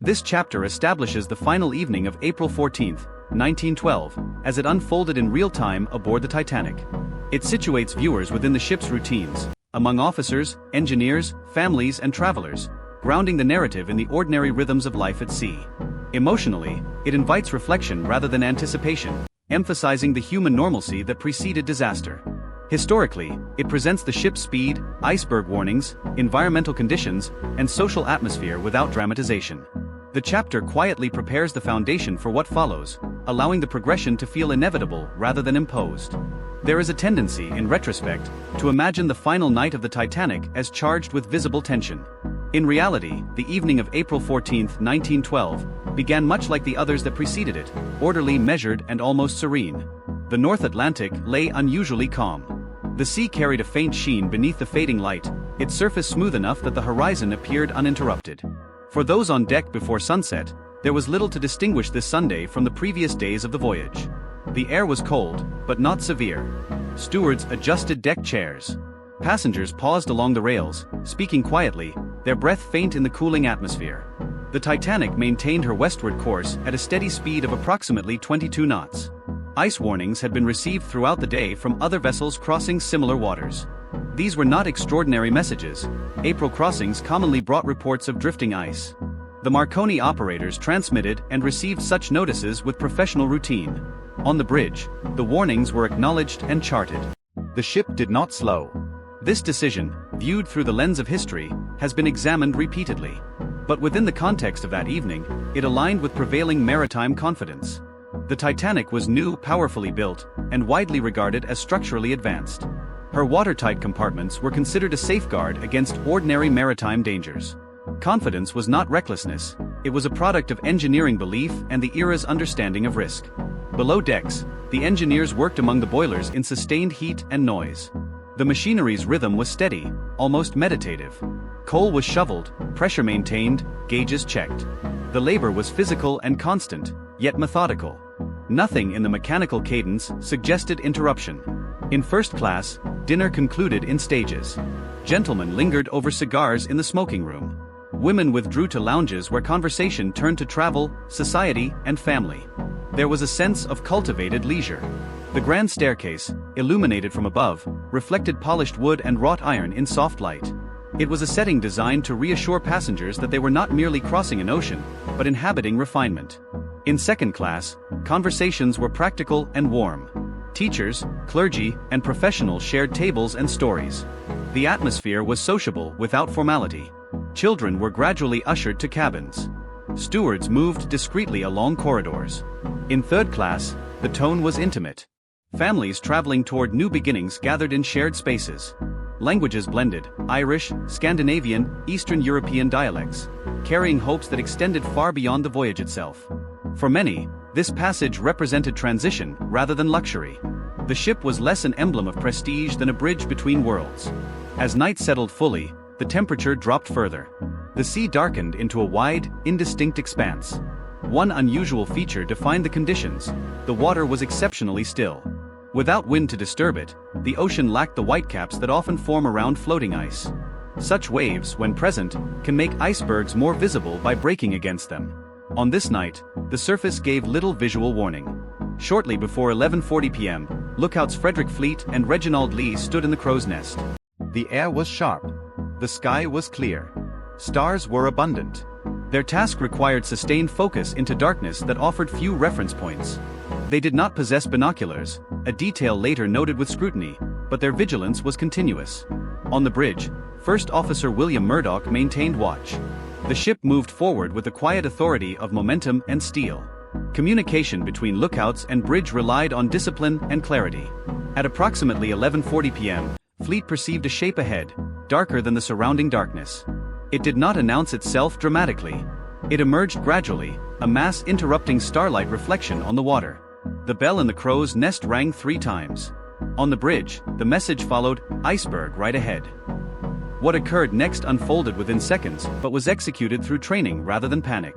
This chapter establishes the final evening of April 14, 1912, as it unfolded in real time aboard the Titanic. It situates viewers within the ship's routines, among officers, engineers, families and travelers, grounding the narrative in the ordinary rhythms of life at sea. Emotionally, it invites reflection rather than anticipation, emphasizing the human normalcy that preceded disaster. Historically, it presents the ship's speed, iceberg warnings, environmental conditions, and social atmosphere without dramatization. The chapter quietly prepares the foundation for what follows, allowing the progression to feel inevitable rather than imposed. There is a tendency, in retrospect, to imagine the final night of the Titanic as charged with visible tension. In reality, the evening of April 14, 1912, began much like the others that preceded it, orderly, measured, and almost serene. The North Atlantic lay unusually calm. The sea carried a faint sheen beneath the fading light, its surface smooth enough that the horizon appeared uninterrupted. For those on deck before sunset, there was little to distinguish this Sunday from the previous days of the voyage. The air was cold, but not severe. Stewards adjusted deck chairs. Passengers paused along the rails, speaking quietly, their breath faint in the cooling atmosphere. The Titanic maintained her westward course at a steady speed of approximately 22 knots. Ice warnings had been received throughout the day from other vessels crossing similar waters. These were not extraordinary messages. April crossings commonly brought reports of drifting ice. The Marconi operators transmitted and received such notices with professional routine. On the bridge, the warnings were acknowledged and charted. The ship did not slow. This decision, viewed through the lens of history, has been examined repeatedly. But within the context of that evening, it aligned with prevailing maritime confidence. The Titanic was new, powerfully built, and widely regarded as structurally advanced. Her watertight compartments were considered a safeguard against ordinary maritime dangers. Confidence was not recklessness, it was a product of engineering belief and the era's understanding of risk. Below decks, the engineers worked among the boilers in sustained heat and noise. The machinery's rhythm was steady, almost meditative. Coal was shoveled, pressure maintained, gauges checked. The labor was physical and constant, yet methodical. Nothing in the mechanical cadence suggested interruption. In first class, dinner concluded in stages. Gentlemen lingered over cigars in the smoking room. Women withdrew to lounges where conversation turned to travel, society, and family. There was a sense of cultivated leisure. The grand staircase, illuminated from above, reflected polished wood and wrought iron in soft light. It was a setting designed to reassure passengers that they were not merely crossing an ocean, but inhabiting refinement. In second class, conversations were practical and warm. Teachers, clergy, and professionals shared tables and stories. The atmosphere was sociable without formality. Children were gradually ushered to cabins. Stewards moved discreetly along corridors. In third class, the tone was intimate. Families traveling toward new beginnings gathered in shared spaces. Languages blended, Irish, Scandinavian, Eastern European dialects, carrying hopes that extended far beyond the voyage itself. For many, this passage represented transition rather than luxury. The ship was less an emblem of prestige than a bridge between worlds. As night settled fully, the temperature dropped further. The sea darkened into a wide, indistinct expanse. One unusual feature defined the conditions: the water was exceptionally still. Without wind to disturb it, the ocean lacked the whitecaps that often form around floating ice. Such waves, when present, can make icebergs more visible by breaking against them. On this night, the surface gave little visual warning. Shortly before 11:40 p.m., lookouts Frederick Fleet and Reginald Lee stood in the crow's nest. The air was sharp. The sky was clear. Stars were abundant. Their task required sustained focus into darkness that offered few reference points. They did not possess binoculars, a detail later noted with scrutiny, but their vigilance was continuous. On the bridge, First Officer William Murdoch maintained watch. The ship moved forward with the quiet authority of momentum and steel. Communication between lookouts and bridge relied on discipline and clarity. At approximately 11:40 p.m., Fleet perceived a shape ahead, darker than the surrounding darkness. It did not announce itself dramatically. It emerged gradually, a mass interrupting starlight reflection on the water. The bell in the crow's nest rang 3 times. On the bridge, the message followed, "Iceberg right ahead." What occurred next unfolded within seconds, but was executed through training rather than panic.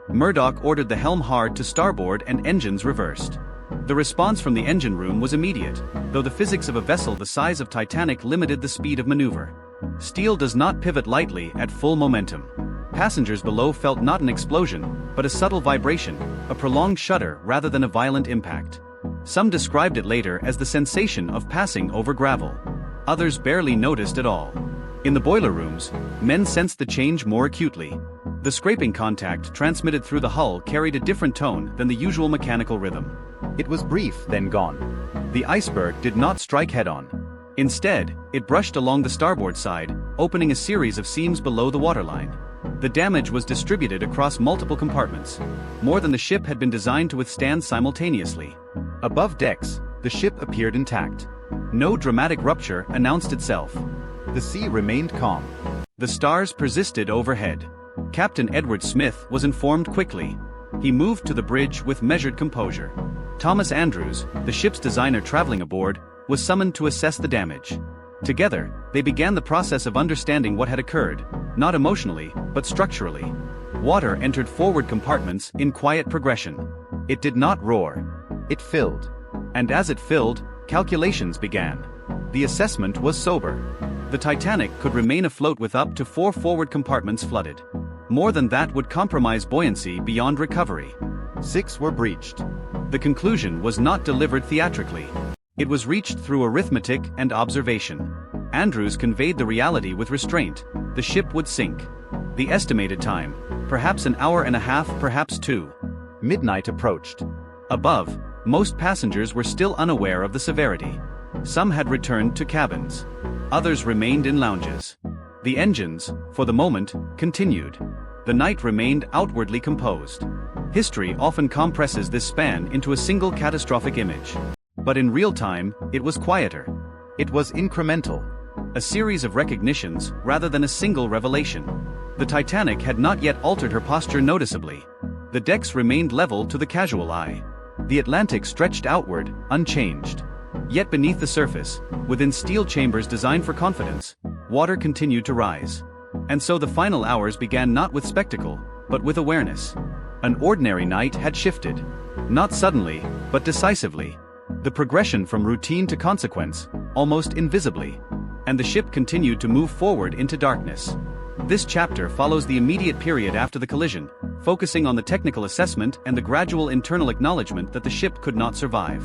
Murdoch ordered the helm hard to starboard and engines reversed. The response from the engine room was immediate, though the physics of a vessel the size of Titanic limited the speed of maneuver. Steel does not pivot lightly at full momentum. Passengers below felt not an explosion, but a subtle vibration, a prolonged shudder rather than a violent impact. Some described it later as the sensation of passing over gravel. Others barely noticed at all. In the boiler rooms, men sensed the change more acutely. The scraping contact transmitted through the hull carried a different tone than the usual mechanical rhythm. It was brief, then gone. The iceberg did not strike head-on. Instead, it brushed along the starboard side, opening a series of seams below the waterline. The damage was distributed across multiple compartments, more than the ship had been designed to withstand simultaneously. Above decks, the ship appeared intact. No dramatic rupture announced itself. The sea remained calm. The stars persisted overhead. Captain Edward Smith was informed quickly. He moved to the bridge with measured composure. Thomas Andrews, the ship's designer traveling aboard, was summoned to assess the damage. Together, they began the process of understanding what had occurred, not emotionally, but structurally. Water entered forward compartments in quiet progression. It did not roar. It filled. And as it filled, calculations began. The assessment was sober. The Titanic could remain afloat with up to 4 forward compartments flooded. More than that would compromise buoyancy beyond recovery. 6 were breached. The conclusion was not delivered theatrically. It was reached through arithmetic and observation. Andrews conveyed the reality with restraint. The ship would sink. The estimated time, perhaps an hour and a half, perhaps 2. Midnight approached. Above, most passengers were still unaware of the severity. Some had returned to cabins. Others remained in lounges. The engines, for the moment, continued. The night remained outwardly composed. History often compresses this span into a single catastrophic image. But in real time, it was quieter. It was incremental. A series of recognitions rather than a single revelation. The Titanic had not yet altered her posture noticeably. The decks remained level to the casual eye. The Atlantic stretched outward, unchanged. Yet beneath the surface, within steel chambers designed for confidence, water continued to rise. And so the final hours began not with spectacle, but with awareness. An ordinary night had shifted. Not suddenly, but decisively. The progression from routine to consequence, almost invisibly. And the ship continued to move forward into darkness. This chapter follows the immediate period after the collision, focusing on the technical assessment and the gradual internal acknowledgement that the ship could not survive.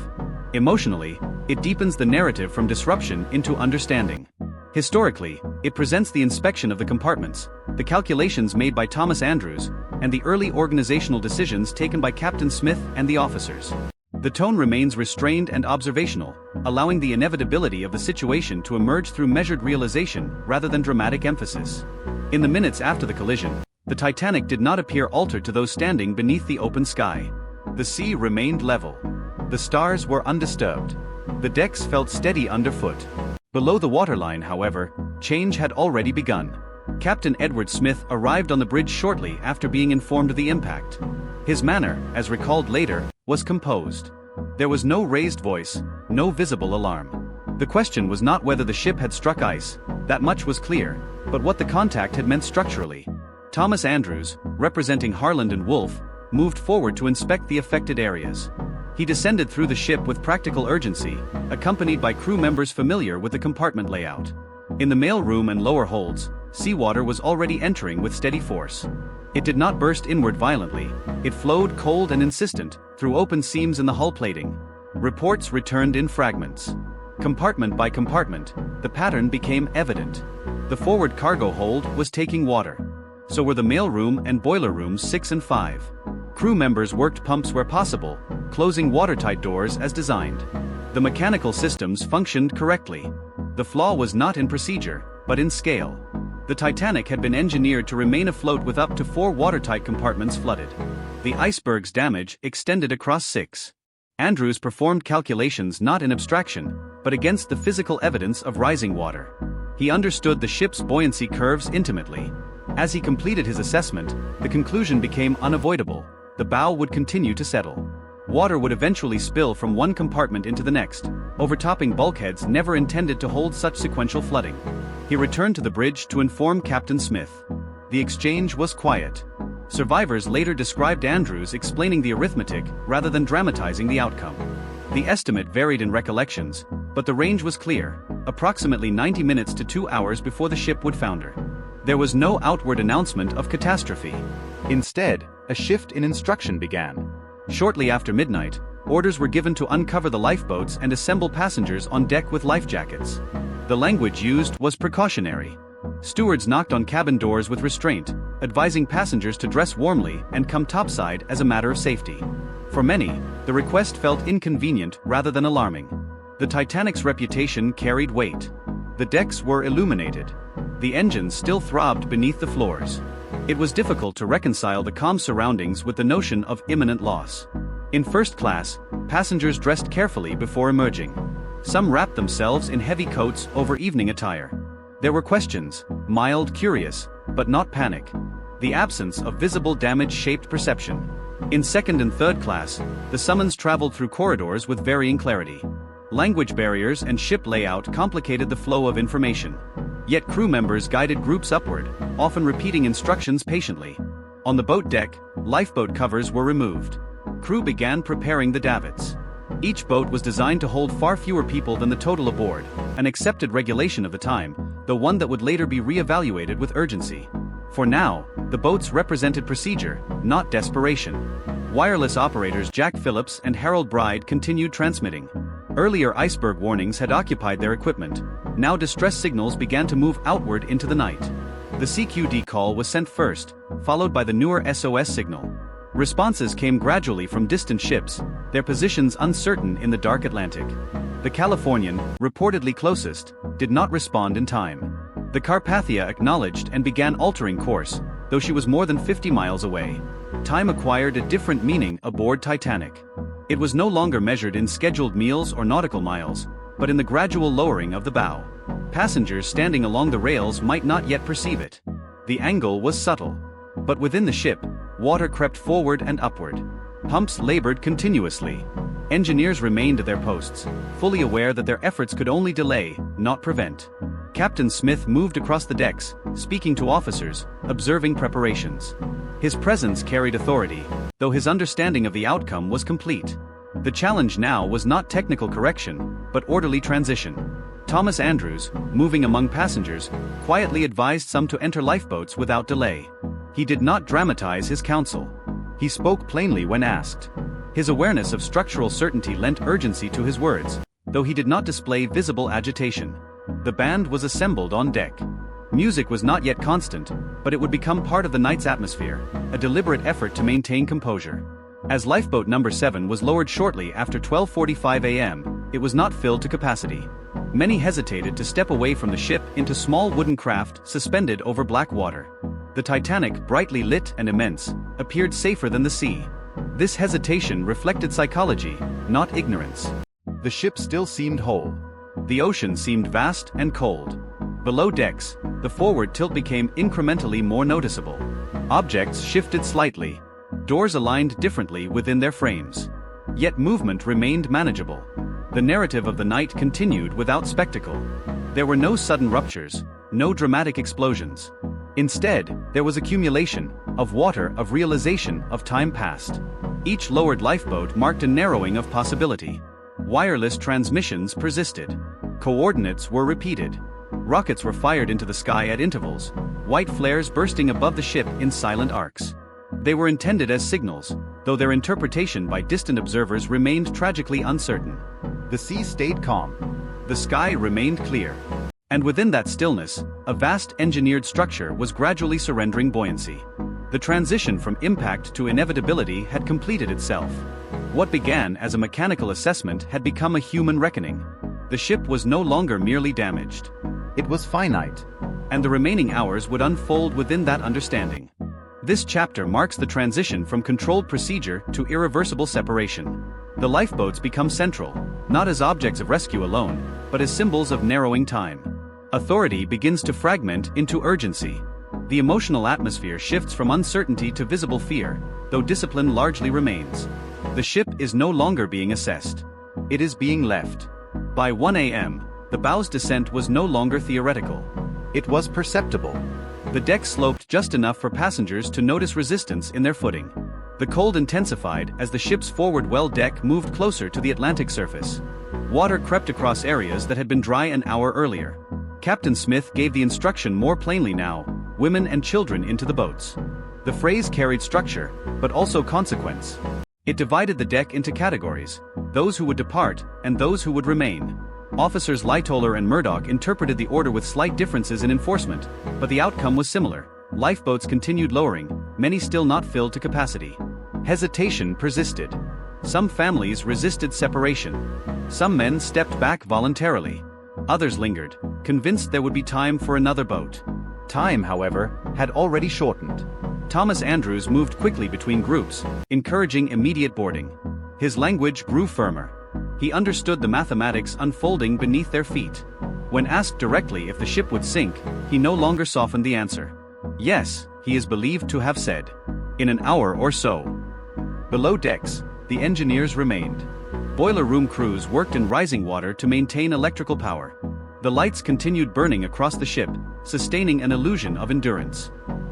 Emotionally, it deepens the narrative from disruption into understanding. Historically, it presents the inspection of the compartments, the calculations made by Thomas Andrews, and the early organizational decisions taken by Captain Smith and the officers. The tone remains restrained and observational, allowing the inevitability of the situation to emerge through measured realization rather than dramatic emphasis. In the minutes after the collision, the Titanic did not appear altered to those standing beneath the open sky. The sea remained level. The stars were undisturbed. The decks felt steady underfoot. Below the waterline, however, change had already begun. Captain Edward Smith arrived on the bridge shortly after being informed of the impact. His manner, as recalled later, was composed. There was no raised voice, no visible alarm. The question was not whether the ship had struck ice, that much was clear, but what the contact had meant structurally. Thomas Andrews, representing Harland and Wolff, moved forward to inspect the affected areas. He descended through the ship with practical urgency, accompanied by crew members familiar with the compartment layout. In the mail room and lower holds, seawater was already entering with steady force. It did not burst inward violently, it flowed cold and insistent, through open seams in the hull plating. Reports returned in fragments. Compartment by compartment, the pattern became evident. The forward cargo hold was taking water. So were the mail room and boiler rooms 6 and 5. Crew members worked pumps where possible, closing watertight doors as designed. The mechanical systems functioned correctly. The flaw was not in procedure, but in scale. The Titanic had been engineered to remain afloat with up to 4 watertight compartments flooded. The iceberg's damage extended across 6. Andrews performed calculations not in abstraction, but against the physical evidence of rising water. He understood the ship's buoyancy curves intimately. As he completed his assessment, the conclusion became unavoidable. The bow would continue to settle. Water would eventually spill from one compartment into the next, overtopping bulkheads never intended to hold such sequential flooding. He returned to the bridge to inform Captain Smith. The exchange was quiet. Survivors later described Andrews explaining the arithmetic rather than dramatizing the outcome. The estimate varied in recollections, but the range was clear, approximately 90 minutes to 2 hours before the ship would founder. There was no outward announcement of catastrophe. Instead, a shift in instruction began. Shortly after midnight, orders were given to uncover the lifeboats and assemble passengers on deck with life jackets. The language used was precautionary. Stewards knocked on cabin doors with restraint, advising passengers to dress warmly and come topside as a matter of safety. For many, the request felt inconvenient rather than alarming. The Titanic's reputation carried weight. The decks were illuminated. The engines still throbbed beneath the floors. It was difficult to reconcile the calm surroundings with the notion of imminent loss. In first class, passengers dressed carefully before emerging. Some wrapped themselves in heavy coats over evening attire. There were questions, mild, curious, but not panic. The absence of visible damage shaped perception. In second and third class, the summons traveled through corridors with varying clarity. Language barriers and ship layout complicated the flow of information. Yet crew members guided groups upward, often repeating instructions patiently. On the boat deck, lifeboat covers were removed. Crew began preparing the davits. Each boat was designed to hold far fewer people than the total aboard, an accepted regulation of the time, though one that would later be re-evaluated with urgency. For now, the boats represented procedure, not desperation. Wireless operators Jack Phillips and Harold Bride continued transmitting. Earlier iceberg warnings had occupied their equipment. Now distress signals began to move outward into the night. The CQD call was sent first, followed by the newer SOS signal. Responses came gradually from distant ships, their positions uncertain in the dark Atlantic. The Californian, reportedly closest, did not respond in time. The Carpathia acknowledged and began altering course, though she was more than 50 miles away. Time acquired a different meaning aboard Titanic. It was no longer measured in scheduled meals or nautical miles, but in the gradual lowering of the bow. Passengers standing along the rails might not yet perceive it. The angle was subtle. But within the ship, water crept forward and upward. Pumps labored continuously. Engineers remained at their posts, fully aware that their efforts could only delay, not prevent. Captain Smith moved across the decks, speaking to officers, observing preparations. His presence carried authority, though his understanding of the outcome was complete. The challenge now was not technical correction, but orderly transition. Thomas Andrews, moving among passengers, quietly advised some to enter lifeboats without delay. He did not dramatize his counsel. He spoke plainly when asked. His awareness of structural certainty lent urgency to his words, though he did not display visible agitation. The band was assembled on deck. Music was not yet constant, but it would become part of the night's atmosphere, a deliberate effort to maintain composure. As lifeboat number 7 was lowered shortly after 12:45 a.m., it was not filled to capacity. Many hesitated to step away from the ship into small wooden craft suspended over black water. The Titanic, brightly lit and immense, appeared safer than the sea. This hesitation reflected psychology, not ignorance. The ship still seemed whole. The ocean seemed vast and cold. Below decks, the forward tilt became incrementally more noticeable. Objects shifted slightly. Doors aligned differently within their frames. Yet movement remained manageable. The narrative of the night continued without spectacle. There were no sudden ruptures, no dramatic explosions. Instead, there was accumulation of water, of realization of time past. Each lowered lifeboat marked a narrowing of possibility. Wireless transmissions persisted. Coordinates were repeated. Rockets were fired into the sky at intervals, white flares bursting above the ship in silent arcs. They were intended as signals, though their interpretation by distant observers remained tragically uncertain. The sea stayed calm. The sky remained clear. And within that stillness, a vast engineered structure was gradually surrendering buoyancy. The transition from impact to inevitability had completed itself. What began as a mechanical assessment had become a human reckoning. The ship was no longer merely damaged. It was finite. And the remaining hours would unfold within that understanding. This chapter marks the transition from controlled procedure to irreversible separation. The lifeboats become central, not as objects of rescue alone, but as symbols of narrowing time. Authority begins to fragment into urgency. The emotional atmosphere shifts from uncertainty to visible fear, though discipline largely remains. The ship is no longer being assessed. It is being left. By 1 a.m., the bow's descent was no longer theoretical. It was perceptible. The deck sloped just enough for passengers to notice resistance in their footing. The cold intensified as the ship's forward well deck moved closer to the Atlantic surface. Water crept across areas that had been dry an hour earlier. Captain Smith gave the instruction more plainly now: women and children into the boats. The phrase carried structure, but also consequence. It divided the deck into categories: those who would depart, and those who would remain. Officers Lightoller and Murdoch interpreted the order with slight differences in enforcement, but the outcome was similar. Lifeboats continued lowering, many still not filled to capacity. Hesitation persisted. Some families resisted separation. Some men stepped back voluntarily. Others lingered, convinced there would be time for another boat. Time, however, had already shortened. Thomas Andrews moved quickly between groups, encouraging immediate boarding. His language grew firmer. He understood the mathematics unfolding beneath their feet. When asked directly if the ship would sink, he no longer softened the answer. Yes, he is believed to have said. In an hour or so. Below decks, the engineers remained. Boiler room crews worked in rising water to maintain electrical power. The lights continued burning across the ship, sustaining an illusion of endurance.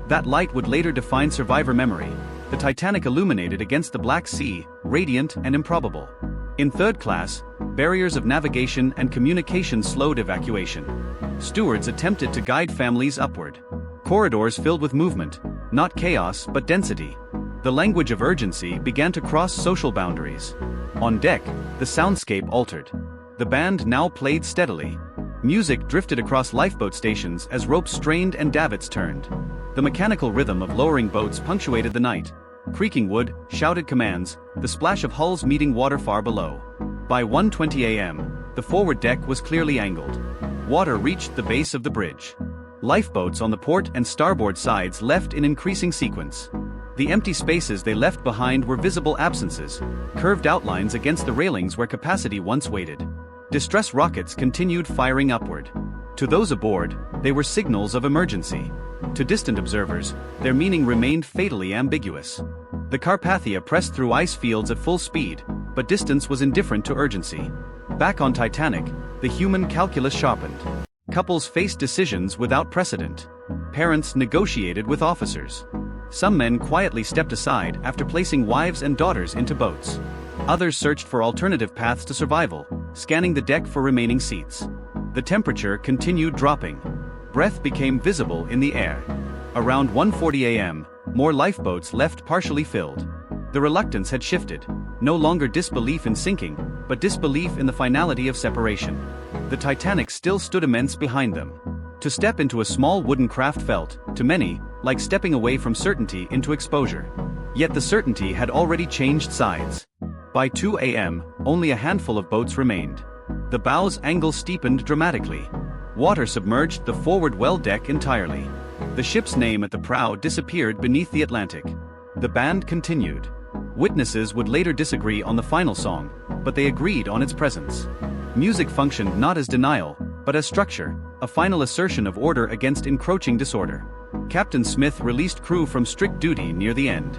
That light would later define survivor memory. The Titanic illuminated against the Black Sea, radiant and improbable. In third class, barriers of navigation and communication slowed evacuation. Stewards attempted to guide families upward. Corridors filled with movement, not chaos but density. The language of urgency began to cross social boundaries. On deck, the soundscape altered. The band now played steadily. Music drifted across lifeboat stations as ropes strained and davits turned. The mechanical rhythm of lowering boats punctuated the night. Creaking wood, shouted commands, the splash of hulls meeting water far below. By 1:20 a.m., the forward deck was clearly angled. Water reached the base of the bridge. Lifeboats on the port and starboard sides left in increasing sequence. The empty spaces they left behind were visible absences, curved outlines against the railings where capacity once waited. Distress rockets continued firing upward. To those aboard, they were signals of emergency. To distant observers, their meaning remained fatally ambiguous. The Carpathia pressed through ice fields at full speed, but distance was indifferent to urgency. Back on Titanic, the human calculus sharpened. Couples faced decisions without precedent. Parents negotiated with officers. Some men quietly stepped aside after placing wives and daughters into boats. Others searched for alternative paths to survival, scanning the deck for remaining seats. The temperature continued dropping. Breath became visible in the air. Around 1:40 a.m., more lifeboats left partially filled. The reluctance had shifted, no longer disbelief in sinking, but disbelief in the finality of separation. The Titanic still stood immense behind them. To step into a small wooden craft felt, to many, like stepping away from certainty into exposure. Yet the certainty had already changed sides. By 2 a.m., only a handful of boats remained. The bow's angle steepened dramatically. Water submerged the forward well deck entirely. The ship's name at the prow disappeared beneath the Atlantic. The band continued. Witnesses would later disagree on the final song, but they agreed on its presence. Music functioned not as denial, but as structure, a final assertion of order against encroaching disorder. Captain Smith released crew from strict duty near the end.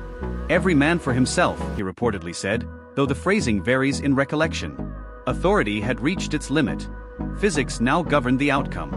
"Every man for himself," he reportedly said, though the phrasing varies in recollection. Authority had reached its limit. Physics now governed the outcome.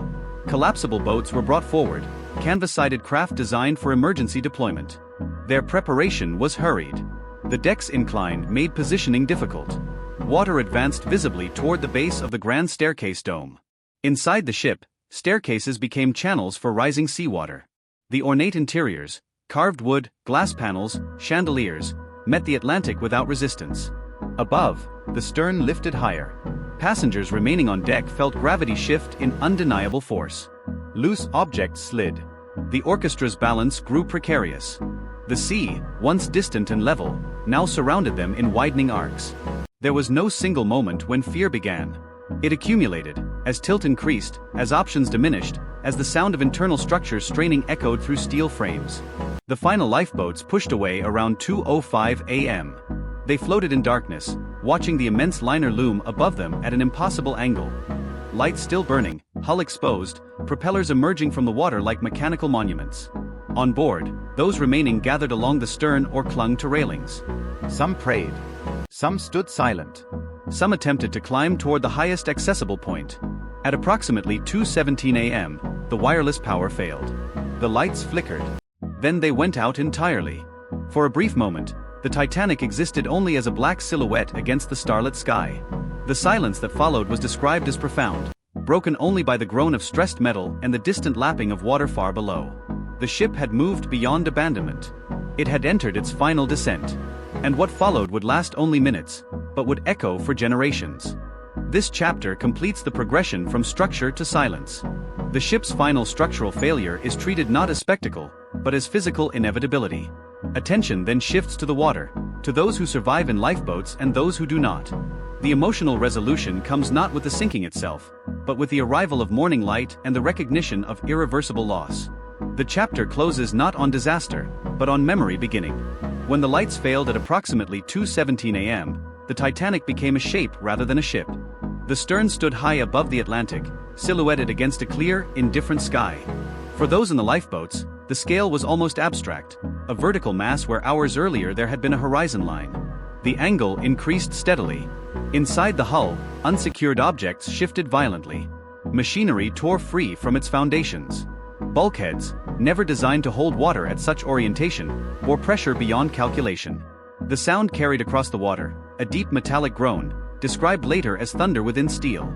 Collapsible boats were brought forward, canvas-sided craft designed for emergency deployment. Their preparation was hurried. The deck's incline made positioning difficult. Water advanced visibly toward the base of the grand staircase dome. Inside the ship, staircases became channels for rising seawater. The ornate interiors, carved wood, glass panels, chandeliers, met the Atlantic without resistance. Above, the stern lifted higher. Passengers remaining on deck felt gravity shift in undeniable force. Loose objects slid. The orchestra's balance grew precarious. The sea, once distant and level, now surrounded them in widening arcs. There was no single moment when fear began. It accumulated, as tilt increased, as options diminished, as the sound of internal structures straining echoed through steel frames. The final lifeboats pushed away around 2:05 a.m. They floated in darkness, watching the immense liner loom above them at an impossible angle. Lights still burning, hull exposed, propellers emerging from the water like mechanical monuments. On board, those remaining gathered along the stern or clung to railings. Some prayed. Some stood silent. Some attempted to climb toward the highest accessible point. At approximately 2:17 a.m., the wireless power failed. The lights flickered. Then they went out entirely. For a brief moment, the Titanic existed only as a black silhouette against the starlit sky. The silence that followed was described as profound, broken only by the groan of stressed metal and the distant lapping of water far below. The ship had moved beyond abandonment. It had entered its final descent. And what followed would last only minutes, but would echo for generations. This chapter completes the progression from structure to silence. The ship's final structural failure is treated not as spectacle, but as physical inevitability. Attention then shifts to the water, to those who survive in lifeboats and those who do not. The emotional resolution comes not with the sinking itself, but with the arrival of morning light and the recognition of irreversible loss. The chapter closes not on disaster, but on memory beginning. When the lights failed at approximately 2:17 a.m., the Titanic became a shape rather than a ship. The stern stood high above the Atlantic, silhouetted against a clear, indifferent sky. For those in the lifeboats, the scale was almost abstract, a vertical mass where hours earlier there had been a horizon line. The angle increased steadily. Inside the hull, unsecured objects shifted violently. Machinery tore free from its foundations. Bulkheads, never designed to hold water at such orientation, bore pressure beyond calculation. The sound carried across the water, a deep metallic groan, described later as thunder within steel.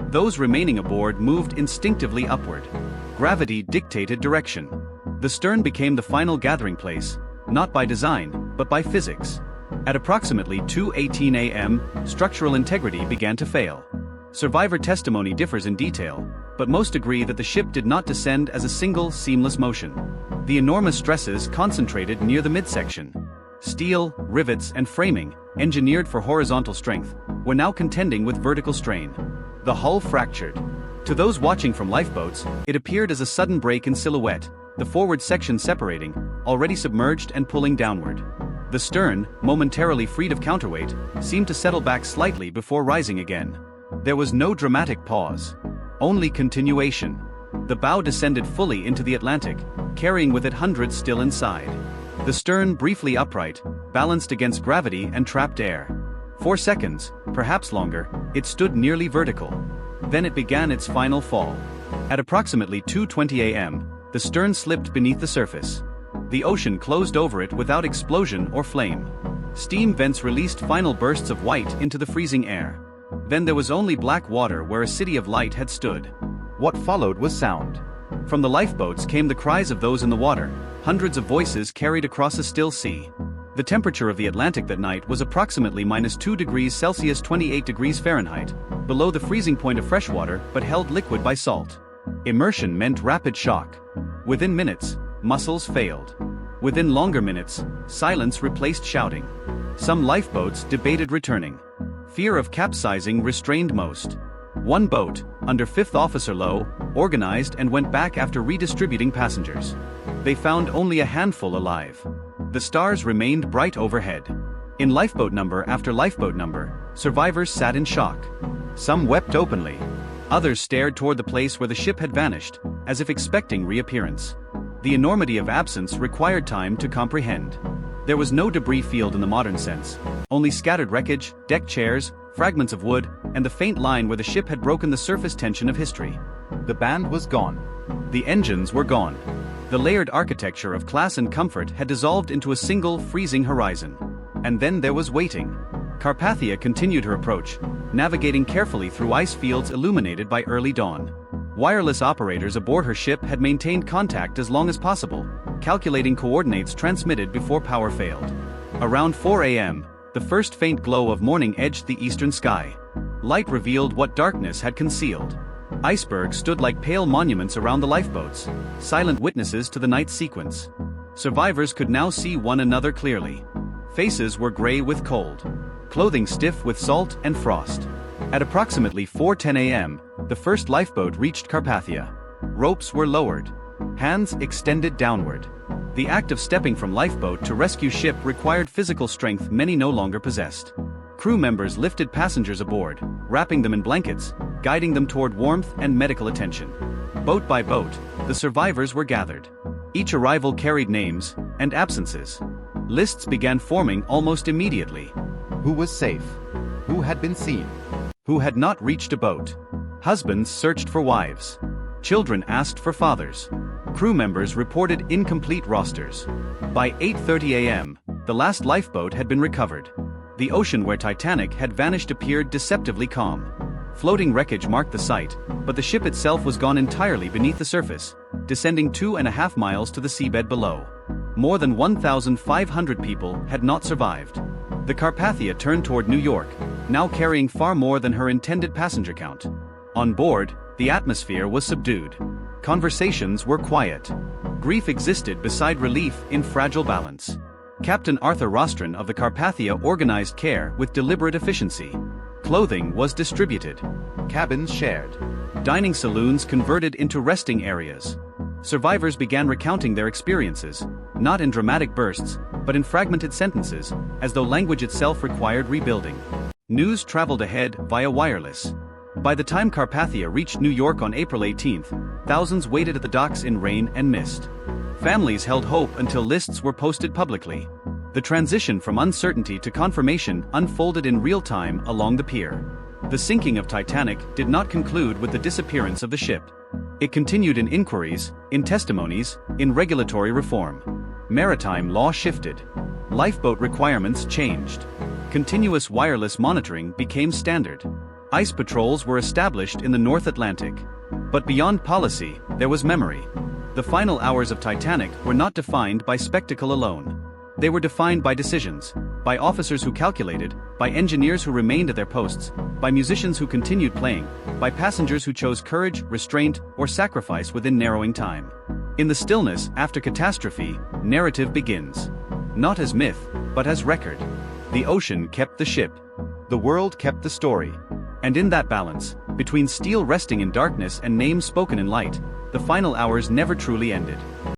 Those remaining aboard moved instinctively upward. Gravity dictated direction. The stern became the final gathering place, not by design, but by physics. At approximately 2:18 a.m., structural integrity began to fail. Survivor testimony differs in detail, but most agree that the ship did not descend as a single, seamless motion. The enormous stresses concentrated near the midsection. Steel, rivets, and framing, engineered for horizontal strength, were now contending with vertical strain. The hull fractured. To those watching from lifeboats, it appeared as a sudden break in silhouette, the forward section separating, already submerged and pulling downward. The stern, momentarily freed of counterweight, seemed to settle back slightly before rising again. There was no dramatic pause. Only continuation. The bow descended fully into the Atlantic, carrying with it hundreds still inside. The stern briefly upright, balanced against gravity and trapped air. 4 seconds, perhaps longer, it stood nearly vertical. Then it began its final fall. At approximately 2:20 a.m., the stern slipped beneath the surface. The ocean closed over it without explosion or flame. Steam vents released final bursts of white into the freezing air. Then there was only black water where a city of light had stood. What followed was sound. From the lifeboats came the cries of those in the water, hundreds of voices carried across a still sea. The temperature of the Atlantic that night was approximately -2 degrees Celsius 28 degrees Fahrenheit, below the freezing point of freshwater but held liquid by salt. Immersion meant rapid shock. Within minutes, muscles failed. Within longer minutes, silence replaced shouting. Some lifeboats debated returning. Fear of capsizing restrained most. One boat, under 5th Officer Lowe, organized and went back after redistributing passengers. They found only a handful alive. The stars remained bright overhead. In lifeboat number after lifeboat number, survivors sat in shock. Some wept openly. Others stared toward the place where the ship had vanished, as if expecting reappearance. The enormity of absence required time to comprehend. There was no debris field in the modern sense, only scattered wreckage, deck chairs, fragments of wood, and the faint line where the ship had broken the surface tension of history. The band was gone. The engines were gone. The layered architecture of class and comfort had dissolved into a single, freezing horizon. And then there was waiting. Carpathia continued her approach, navigating carefully through ice fields illuminated by early dawn. Wireless operators aboard her ship had maintained contact as long as possible, calculating coordinates transmitted before power failed. Around 4 a.m., the first faint glow of morning edged the eastern sky. Light revealed what darkness had concealed. Icebergs stood like pale monuments around the lifeboats, silent witnesses to the night's sequence. Survivors could now see one another clearly. Faces were gray with cold. Clothing stiff with salt and frost. At approximately 4:10 a.m., the first lifeboat reached Carpathia. Ropes were lowered. Hands extended downward. The act of stepping from lifeboat to rescue ship required physical strength many no longer possessed. Crew members lifted passengers aboard, wrapping them in blankets, guiding them toward warmth and medical attention. Boat by boat, the survivors were gathered. Each arrival carried names and absences. Lists began forming almost immediately. Who was safe? Who had been seen? Who had not reached a boat? Husbands searched for wives. Children asked for fathers. Crew members reported incomplete rosters. By 8:30 a.m., the last lifeboat had been recovered. The ocean where Titanic had vanished appeared deceptively calm. Floating wreckage marked the site, but the ship itself was gone entirely beneath the surface, descending 2.5 miles to the seabed below. More than 1,500 people had not survived. The Carpathia turned toward New York, now carrying far more than her intended passenger count. On board, the atmosphere was subdued. Conversations were quiet. Grief existed beside relief in fragile balance. Captain Arthur Rostron of the Carpathia organized care with deliberate efficiency. Clothing was distributed. Cabins shared. Dining saloons converted into resting areas. Survivors began recounting their experiences, not in dramatic bursts, but in fragmented sentences, as though language itself required rebuilding. News traveled ahead via wireless. By the time Carpathia reached New York on April 18, thousands waited at the docks in rain and mist. Families held hope until lists were posted publicly. The transition from uncertainty to confirmation unfolded in real time along the pier. The sinking of Titanic did not conclude with the disappearance of the ship. It continued in inquiries, in testimonies, in regulatory reform. Maritime law shifted. Lifeboat requirements changed. Continuous wireless monitoring became standard. Ice patrols were established in the North Atlantic. But beyond policy, there was memory. The final hours of Titanic were not defined by spectacle alone. They were defined by decisions, by officers who calculated, by engineers who remained at their posts, by musicians who continued playing, by passengers who chose courage, restraint, or sacrifice within narrowing time. In the stillness after catastrophe, narrative begins. Not as myth, but as record. The ocean kept the ship. The world kept the story. And in that balance, between steel resting in darkness and names spoken in light, the final hours never truly ended.